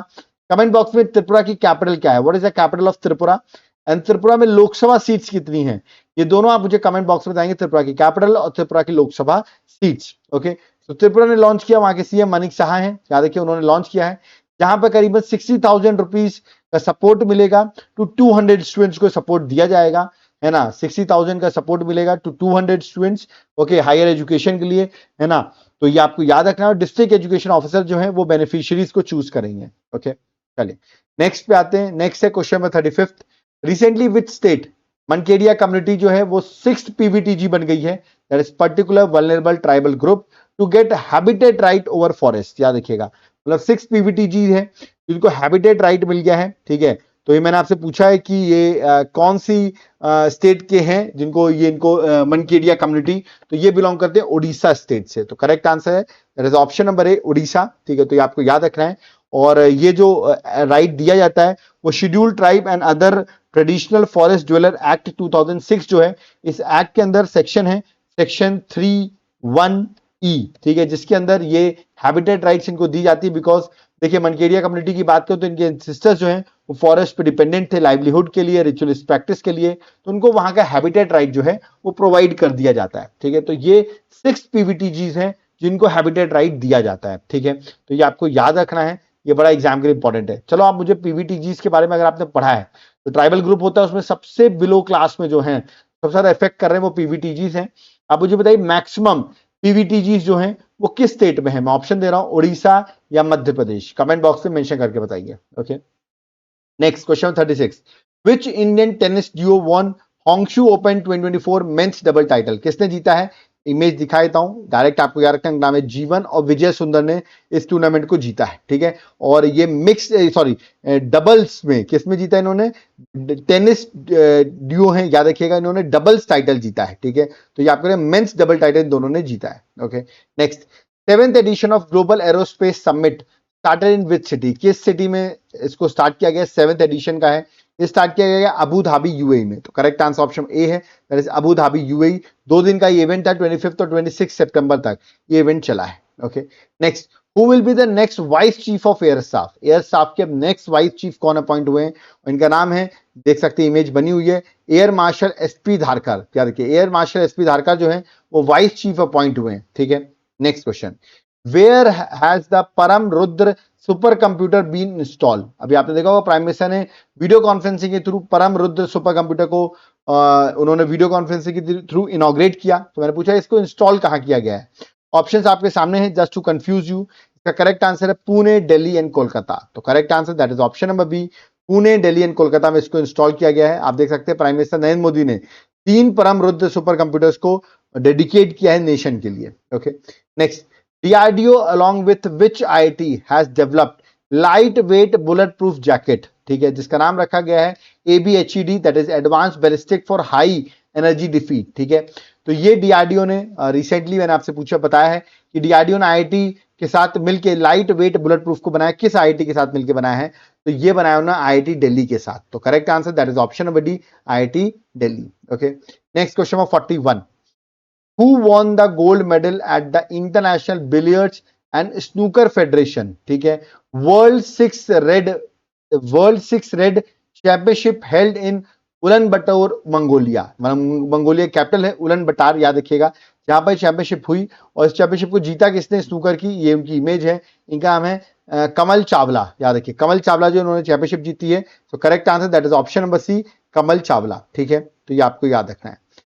कमेंट बॉक्स में त्रिपुरा की कैपिटल क्या है, what is the capital of Tripura, and Tripura में लोकसभा सीट्स कितनी हैं, ये दोनों आप मुझे कमेंट बॉक्स में बताएंगे, त्रिपुरा की कैपिटल और त्रिपुरा की लोकसभा सीट्स। ओके, तो त्रिपुरा ने लॉन्च किया, वहां के CM मनीष साहा हैं, याद रखिए, उन्होंने लॉन्च किया है, जहां पर करीबन 60,000 रुपीज का सपोर्ट मिलेगा टू 200 स्टूडेंट्स को सपोर्ट दिया जाएगा, है ना? 60,000 का सपोर्ट मिलेगा to 200 students, okay, higher education के लिए, है ना? तो ये आपको याद रखना है। डिस्ट्रिक्ट एजुकेशन ऑफिसर जो है वो बेनिफिशियरीज को चूज करेंगे। ओके, चलिए नेक्स्ट पे आते हैं। नेक्स्ट है question number 35। Recently which state Mankidia community जो है वो 6th PVTG बन गई है, that is particular vulnerable tribal group to get habitat right over forest. याद रखिएगा, मतलब 6 PVTG है जिनको हैबिटेट राइट मिल गया है। ठीक है, तो ये मैंने आपसे पूछा है कि ये कौन सी स्टेट के हैं जिनको इनको मनकेडिया कम्युनिटी, तो ये बिलोंग करते हैं ओडिशा स्टेट से। तो करेक्ट आंसर है दैट इज ऑप्शन नंबर ए, ओडिशा। ठीक है, तो ये आपको याद रखना है। और ये जो राइट दिया जाता है, वो schedule tribe and other traditional forest dweller act 2006 जो है, इस एक्ट के अंदर सेक्शन है, सेक्शन 3(1)E, ठीक है, जिसके अंदर ये हैबिटेट राइट्स इनको दी जाती है। बिकॉज देखिए, मनकेडिया कम्युनिटी की बात करो तो इनके एंसेस्टर्स जो हैं वो फॉरेस्ट पे डिपेंडेंट थे, लाइवलीहुड के लिए, रिचुअलिस्ट प्रैक्टिस के लिए, तो उनको वहां का हैबिटेट राइट जो है वो प्रोवाइड कर दिया जाता है। ठीक है, तो ये 6 PVTGs हैं जिनको हैबिटेट राइट दिया जाता है। ठीक है, तो ये आपको याद रखना है, ये बड़ा एग्जाम के लिए इंपॉर्टेंट है। चलो, आप मुझे PVTGs के बारे में अगर आपने पढ़ा है, तो ट्राइबल ग्रुप होता है, उसमें सबसे बिलो क्लास में जो है सबसे ज्यादा इफेक्ट कर रहे हैं वो PVTGs हैं। आप मुझे बताइए मैक्सिमम PVTGs जो हैं वो किस स्टेट में है? मैं ऑप्शन दे रहा हूं, उड़ीसा या मध्य प्रदेश। कमेंट बॉक्स में मेंशन करके बताइए। Okay, next question 36। Which Indian tennis duo won Hangzhou open 2024 men's double title? किसने जीता है इमेज दिखा देता हूं, डायरेक्ट आपको याद रखना, नाम है जीवन और विजय सुंदर ने इस टूर्नामेंट को जीता है, ठीक है। और ये मिक्स सॉरी डबल्स में किसमें जीता इन्होंने, टेनिस ड्यू है, याद रखिएगा, इन्होंने डबल्स टाइटल जीता है, ठीक है। तो ये आपको मेंस डबल टाइटल दोनों ने जीता है, okay. Next, 7th edition of global aerospace summit started in which city, किस सिटी में इसको स्टार्ट किया गया, 7th एडिशन का है, ये स्टार्ट किया गया अबू धाबी यूएई में। तो करेक्ट आंसर ऑप्शन ए है, that is Abu Dhabi UAE. 2 दिन का ये इवेंट था, 25 और 26 सितंबर तक ये इवेंट चला है, okay. Next, who will be the next vice chief of air staff, air staff के अब नेक्स्ट वाइस चीफ कौन अपॉइंट हुए हैं, इनका नाम है, देख सकते हैं इमेज बनी हुई है, एयर मार्शल एसपी धारकर। याद रखिए, एयर मार्शल एसपी धारकर जो है वो वाइस चीफ अपॉइंट हुए हैं, ठीक है। Next question, where has the Param Rudra super computer been install, अभी आपने देखा होगा प्राइम मिनिस्टर ने वीडियो कॉन्फ्रेंसिंग के through Param Rudra super computer को उन्होंने वीडियो कॉन्फ्रेंसिंग के थ्रू इनॉग्रेट किया। तो मैंने पूछा इसको इंस्टॉल कहां किया गया है, ऑप्शंस आपके सामने हैं, जस्ट टू कंफ्यूज यू। इसका करेक्ट आंसर है पुणे, दिल्ली एंड कोलकाता। तो correct answer that is option number B, Pune, Delhi and Kolkata में इसको इंस्टॉल किया गया है। आप देख सकते हैं प्राइम मिनिस्टर नरेंद्र मोदी ने 3 परम रुद्र सुपर कंप्यूटर्स को डेडिकेट किया है नेशन के लिए, okay. Next, DRDO along with which IIT has developed light weight bullet proof jacket, ठीक है, जिसका नाम रखा गया है ABHED, that is advance ballistic for high energy defeat, ठीक है। तो ये DRDO ने रिसेंटली मैंने आपसे पूछा बताया है कि DRDO ने IIT के साथ मिलकर लाइट वेट बुलेट प्रूफ को बनाया, किस IIT के साथ मिलकर बनाया है, तो ये बनाया उन्होंने IIT दिल्ली के साथ। तो correct answer that is option number D, IIT Delhi, okay. Next question number 41, who won the gold medal at the International Billiards and Snooker Federation, ठीक है, World 6 Red Championship held in उलन बटोर मंगोलिया, मंगोलिया कैपिटल है उलन बटार, याद रखिएगा, जहां पर championship हुई। और इस चैंपियनशिप को जीता किसने स्नूकर की, ये उनकी इमेज है, इनका नाम है कमल चावला, याद रखिए, कमल चावला जो उन्होंने चैंपियनशिप जीती है। तो correct answer that is option number C, Kamal Chawla, ठीक है। तो ये आपको याद रखना है।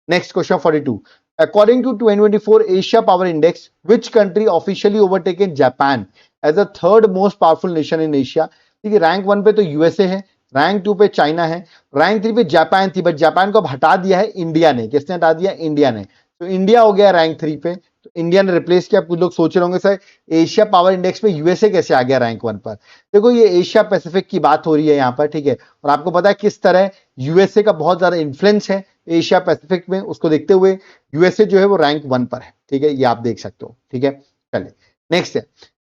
Next question 42, according to 2024 Asia Power Index, which country officially overtaken Japan as the third most powerful nation in Asia, ठीक है। रैंक 1 पे तो यूएसए है, रैंक 2 पे चाइना है, रैंक 3 पे जापान थी, बट जापान को अब हटा दिया है इंडिया ने, किसने हटा दिया, इंडिया ने। तो इंडिया हो गया रैंक 3 पे, तो इंडिया ने रिप्लेस किया। कुछ लोग सोच रहे होंगे सर एशिया पावर इंडेक्स में यूएसए कैसे आ गया रैंक 1 पर, देखो ये एशिया पैसिफिक की बात हो रही है यहाँ पर, ठीक है। और आपको पता है किस तरह यूएसए का बहुत ज्यादा इन्फ्लुएंस है एशिया पैसिफिक में, उसको देखते हुए यूएसए जो है वो रैंक 1 पर है, ठीक है, ये आप देख सकते हो, ठीक है। चलिए नेक्स्ट है,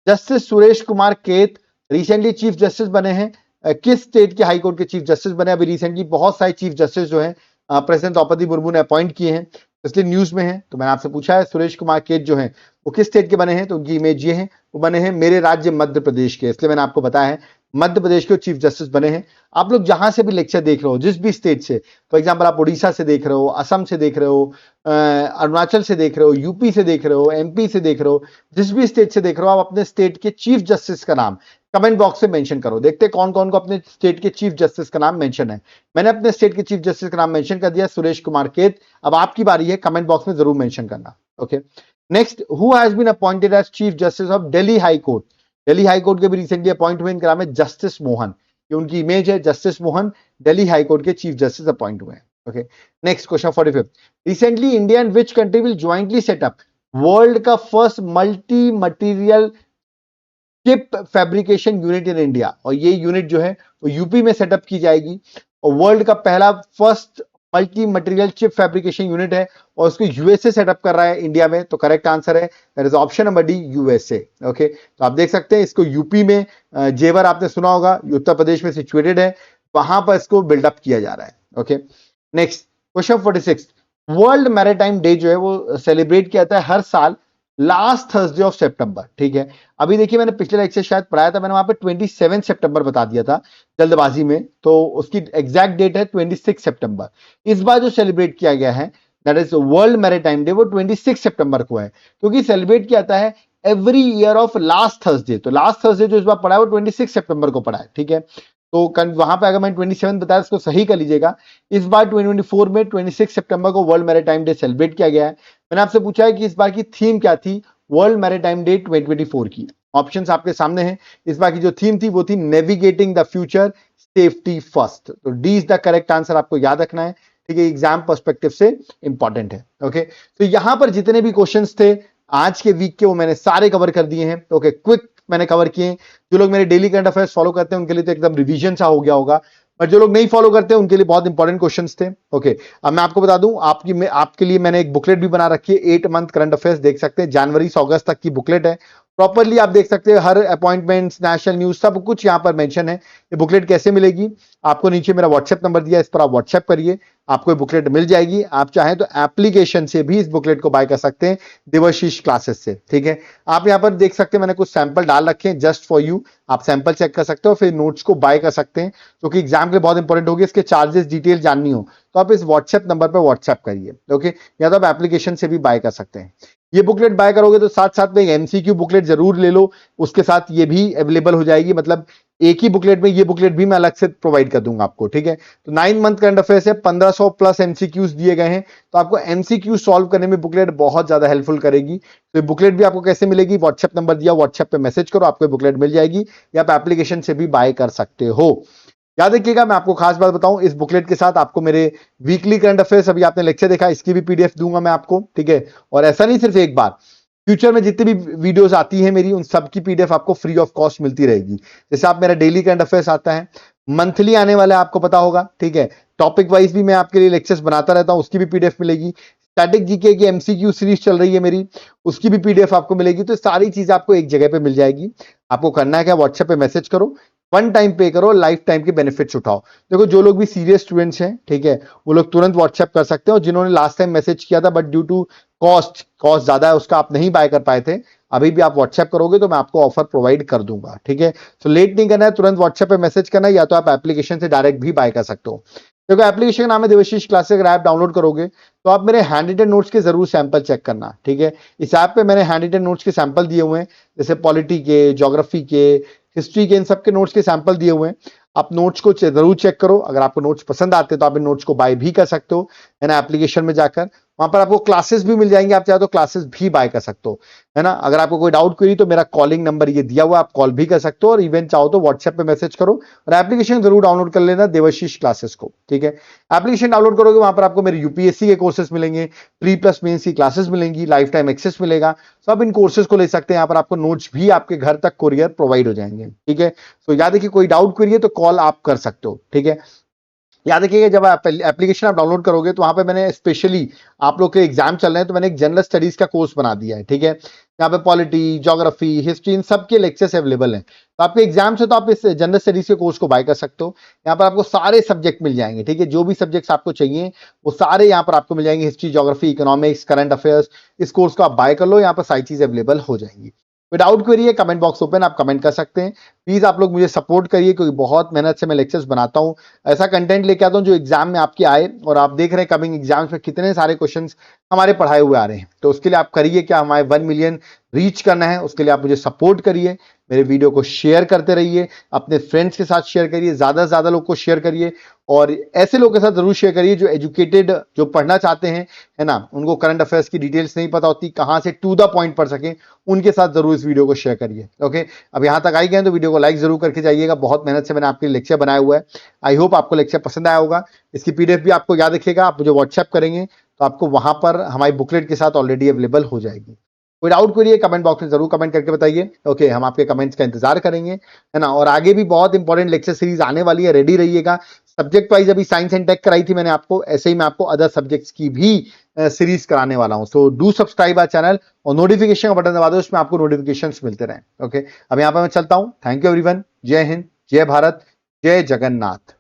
जस्टिस सुरेश कुमार कैत रिसेंटली चीफ जस्टिस बने हैं, किस स्टेट के हाई कोर्ट के चीफ जस्टिस बने। अभी रिसेंटली बहुत सारे चीफ जस्टिस जो है प्रेसिडेंट द्रौपदी मुर्मू ने अपॉइंट किए हैं, इसलिए न्यूज में है। तो मैंने आपसे पूछा है सुरेश कुमार कैत जो है वो किस स्टेट के बने हैं, तो उनकी इमेज ये है, वो बने हैं मेरे राज्य मध्य प्रदेश के, इसलिए मैंने आपको बताया है मध्य प्रदेश के चीफ जस्टिस बने हैं। आप लोग जहां से भी लेक्चर देख रहे हो, जिस भी स्टेट से, फॉर एग्जांपल आप उड़ीसा से देख रहे हो, असम से देख रहे हो, अरुणाचल से देख रहे हो, यूपी से देख रहे हो, एमपी से देख रहे हो, जिस भी स्टेट से देख रहे हो, आप अपने स्टेट के चीफ जस्टिस का नाम कमेंट बॉक्स में मेंशन करो। देखते कौन कौन को अपने स्टेट के चीफ जस्टिस का नाम मेंशन है। मैंने अपने स्टेट के चीफ जस्टिस का नाम मेंशन कर दिया, सुरेश कुमार कैत। अब आपकी बारी है, कमेंट बॉक्स में जरूर मेंशन करना, okay. Next, who has been appointed as chief justice of Delhi high court, Delhi high court के भी रिसेंटली अपॉइंट हुए, इनका नाम है जस्टिस मोहन, ये उनकी इमेज है, justice Mohan Delhi high court के चीफ जस्टिस अपॉइंट हुए हैं, okay. Next question 45, recently India and which country will jointly set up world का first multi material chip fabrication unit in India, और ये यूनिट जो है वो यूपी में सेटअप की जाएगी, और वर्ल्ड का पहला first multi material chip fabrication unit है, और उसको यूएसए सेटअप कर रहा है इंडिया में। तो करेक्ट आंसर है that is option number D, USA, okay. तो आप देख सकते हैं इसको यूपी में, जेवर आपने सुना होगा, उत्तर प्रदेश में सिचुएटेड है, वहां पर इसको बिल्डअप किया जा रहा है, okay. Next question 46, world maritime day जो है वो सेलिब्रेट किया जाता है हर साल लास्ट थर्सडे ऑफ सितंबर, ठीक है। अभी देखिए मैंने पिछले लेक्चर शायद पढ़ाया था, मैंने वहां पे 27 सितंबर बता दिया था जल्दबाजी में, तो उसकी एग्जैक्ट डेट है 26 सितंबर। इस बार जो सेलिब्रेट किया गया है that is world maritime day, वो 26 सितंबर को है, क्योंकि सेलिब्रेट किया जाता है every year of last Thursday. तो लास्ट थर्सडे जो इस बार पड़ा है वो 26 सितंबर को पड़ा है, ठीक है। तो वहां पे अगर मैं 27 बताया इसको सही कर लीजिएगा। इस बार 2024 में 26 सितंबर को वर्ल्ड मैरीटाइम डे सेलिब्रेट किया गया है। मैंने आपसे पूछा है कि इस बार की थीम क्या थी वर्ल्ड मैरीटाइम डे 2024 की, ऑप्शंस आपके सामने हैं। इस बार की जो थीम थी वो थी navigating the future safety first, तो D is the correct answer, आपको याद रखना है ठीक है, एग्जाम पर्सपेक्टिव से इंपॉर्टेंट है। ओके, तो यहां पर जितने भी क्वेश्चंस थे आज के वीक के वो मैंने सारे कवर कर दिए हैं। ओके, क्विक मैंने कवर किए। जो लोग मेरे डेली करंट अफेयर्स फॉलो करते हैं उनके लिए तो एकदम रिवीजन सा हो गया होगा, पर जो लोग नहीं फॉलो करते हैं उनके लिए बहुत इंपॉर्टेंट क्वेश्चंस थे। ओके, अब मैं आपको बता दूं, आपके लिए मैंने एक बुकलेट भी बना रखी है, 8 मंथ करंट अफेयर्स देख सकते हैं, जनवरी से अगस्त तक की बुकलेट है। प्रॉपरली आप देख सकते हैं, हर अपॉइंटमेंट्स, नेशनल न्यूज, सब कुछ यहां पर मेंशन है। ये बुकलेट कैसे मिलेगी, आपको नीचे मेरा व्हाट्सएप नंबर दिया है, इस पर आप व्हाट्सएप करिए, आपको ये बुकलेट मिल जाएगी। आप चाहें तो एप्लीकेशन से भी इस बुकलेट को बाय कर सकते हैं, देवाशीष क्लासेस से। ठीक है, आप यहां पर देख सकते हैं मैंने कुछ सैंपल डाल रखे हैं जस्ट फॉर यू, आप सैंपल चेक कर सकते हो, फिर नोट्स को बाय कर सकते हैं, जो कि एग्जाम के लिए बहुत इंपॉर्टेंट होगी। इसके चार्जेस डिटेल जाननी हो तो आप इस व्हाट्सएप नंबर पर व्हाट्सएप करिए। ओके, या तो आप एप्लीकेशन से भी बाय कर सकते हैं। ये बुकलेट बाय करोगे तो साथ साथ में एमसीक्यू बुकलेट जरूर ले लो, उसके साथ ये भी अवेलेबल हो जाएगी, मतलब एक ही बुकलेट में ये बुकलेट भी मैं अलग से प्रोवाइड कर दूंगा आपको। ठीक है, तो 9 मंथ करंट अफेयर्स है, 1500 प्लस एमसीक्यूज दिए गए हैं, तो आपको एमसीक्यू सॉल्व करने में बुकलेट बहुत ज्यादा हेल्पफुल करेगी। तो बुकलेट भी आपको कैसे मिलेगी, व्हाट्सएप नंबर दिया, व्हाट्सएप पे मैसेज करो, आपको बुकलेट मिल जाएगी, या आप एप्लीकेशन से भी बाय कर सकते हो। याद रखिएगा, मैं आपको खास बात बताऊं, इस बुकलेट के साथ आपको मेरे वीकली करंट अफेयर्स, अभी आपने लेक्चर देखा, इसकी भी पीडीएफ दूंगा मैं आपको। ठीक है, और ऐसा नहीं सिर्फ एक बार, फ्यूचर में जितनी भी वीडियोस आती है मेरी, उन सब की पीडीएफ आपको फ्री ऑफ कॉस्ट मिलती रहेगी। जैसे आप मेरा डेली करंट अफेयर्स आता है, मंथली आने वाला है, आपको पता होगा। ठीक है, टॉपिक वाइज भी मैं आपके लिए लेक्चर्स बनाता रहता हूं, उसकी भी पीडीएफ मिलेगी। स्टैटिक जीके की एमसीक्यू सीरीज चल रही है मेरी, उसकी भी पीडीएफ आपको मिलेगी। तो सारी चीज आपको एक जगह पे मिल जाएगी। आपको करना है क्या, व्हाट्सएप पे मैसेज करो, 1 टाइम पे करो, लाइफ टाइम के बेनिफिट्स उठाओ। देखो, जो लोग भी सीरियस स्टूडेंट्स हैं, ठीक है, वो लोग तुरंत व्हाट्सएप कर सकते हो। जिन्होंने लास्ट टाइम मैसेज किया था बट ड्यू टू कॉस्ट ज्यादा है उसका, आप नहीं बाय कर पाए थे, अभी भी आप व्हाट्सएप करोगे तो मैं आपको ऑफर प्रोवाइड कर दूंगा। ठीक है, तो लेट नहीं करना है, तुरंत व्हाट्सएप पे मैसेज करना है, या तो आप एप्लीकेशन से डायरेक्ट भी बाय कर सकते हो। देखो, एप्लीकेशन का नाम है देवाशीष क्लासेस। अगर ऐप डाउनलोड करोगे तो आप मेरे हैंड रिटन नोट्स के जरूर सैंपल चेक करना। ठीक है, इस ऐप पे मैंने हैंड रिटन नोट्स के सैंपल दिए हुए हैं, जैसे पॉलिटी के, ज्योग्राफी के, हिस्ट्री के, इन सबके नोट्स के सैंपल दिए हुए हैं। आप नोट्स को जरूर चेक करो। अगर आपको नोट्स पसंद आते हैं तो आप इन नोट्स को बाय भी कर सकते हो, है ना, एप्लीकेशन में जाकर। वहां पर आपको क्लासेस भी मिल जाएंगे, आप चाहे तो क्लासेस भी बाय कर सकते हो, है ना। अगर आपको कोई डाउट क्वेरी तो मेरा कॉलिंग नंबर ये दिया हुआ है, आप कॉल भी कर सकते हो, और इवन चाहो तो व्हाट्सएप पे मैसेज करो, और एप्लीकेशन जरूर डाउनलोड कर लेना देवाशीष क्लासेस को। ठीक है, एप्लीकेशन डाउनलोड करोगे, वहां पर आपको मेरे यूपीएससी के कोर्सेस मिलेंगे, प्री प्लस मेंस की क्लासेस मिलेंगी, लाइफ टाइम एक्सेस मिलेगा, सब इन कोर्सेज को ले सकते हैं। यहाँ पर आपको नोट्स भी आपके घर तक कोरियर प्रोवाइड हो जाएंगे। ठीक है, तो याद रखिए, कोई डाउट क्वेरी है तो कॉल आप कर सकते हो। ठीक है, याद रखिएगा, जब आप एप्लीकेशन आप डाउनलोड करोगे तो वहां पे मैंने स्पेशली, आप लोग के एग्जाम चल रहे हैं तो मैंने एक जनरल स्टडीज का कोर्स बना दिया है। ठीक है, यहाँ पे पॉलिटी, ज्योग्राफी, हिस्ट्री, इन सब के लेक्चर्स अवेलेबल हैं। तो आपके एग्जाम से तो आप इस जनरल स्टडीज के कोर्स को बाय कर सकते हो। यहाँ पर आपको सारे सब्जेक्ट मिल जाएंगे। ठीक है, जो भी सब्जेक्ट्स आपको चाहिए वो सारे यहाँ पर आपको मिल जाएंगे, history, geography, economics, current affairs. इस कोर्स को आप बाय कर लो, यहाँ पर सारी चीज अवेलेबल हो जाएंगी। विदाउट क्वेरी है, कमेंट बॉक्स ओपन, आप कमेंट कर सकते हैं। प्लीज आप लोग मुझे सपोर्ट करिए, क्योंकि बहुत मेहनत से मैं लेक्चर्स बनाता हूं, ऐसा कंटेंट लेके आता हूं जो एग्जाम में आपके आए। और आप देख रहे हैं कमिंग एग्जाम्स में कितने सारे क्वेश्चंस हमारे पढ़ाए हुए आ रहे हैं। तो उसके लिए आप करिए क्या, हमारे 1 मिलियन रीच करना है, उसके लिए आप मुझे सपोर्ट करिए, मेरे वीडियो को शेयर करते रहिए, अपने फ्रेंड्स के साथ शेयर करिए, ज्यादा से ज्यादा लोग को शेयर करिए, और ऐसे लोगों के साथ जरूर शेयर करिए जो एजुकेटेड, जो पढ़ना चाहते हैं, है ना, उनको करंट अफेयर्स की डिटेल्स नहीं पता होती, कहां से टू द पॉइंट पढ़ सकें, उनके साथ जरूर इस वीडियो को शेयर करिए। ओके, अब यहां तक आई गए तो वीडियो को लाइक जरूर करके जाइएगा, बहुत मेहनत से मैंने आपके लिए लेक्चर बनाया हुआ है। आई होप आपको लेक्चर पसंद आया होगा। इसकी पीडीएफ भी आपको याद रखिएगा, आप मुझे व्हाट्सएप करेंगे तो आपको वहां पर हमारी बुकलेट के साथ ऑलरेडी अवेलेबल हो जाएगी। कोई डाउट करिए, कमेंट बॉक्स में जरूर कमेंट करके बताइए। ओके, हम आपके कमेंट्स का इंतजार करेंगे, है ना। और आगे भी बहुत इंपॉर्टेंट लेक्चर सीरीज आने वाली है, रेडी रहिएगा। सब्जेक्ट वाइज अभी साइंस एंड टेक कराई थी मैंने आपको, ऐसे ही मैं आपको अदर सब्जेक्ट्स की भी सीरीज कराने वाला हूं। So do subscribe our channel, और नोटिफिकेशन का बटन दबा दो, उसमें आपको नोटिफिकेशंस मिलते रहें। ओके, अब यहाँ पर मैं चलता हूं। Thank you everyone. जय हिंद, जय भारत, जय जगन्नाथ।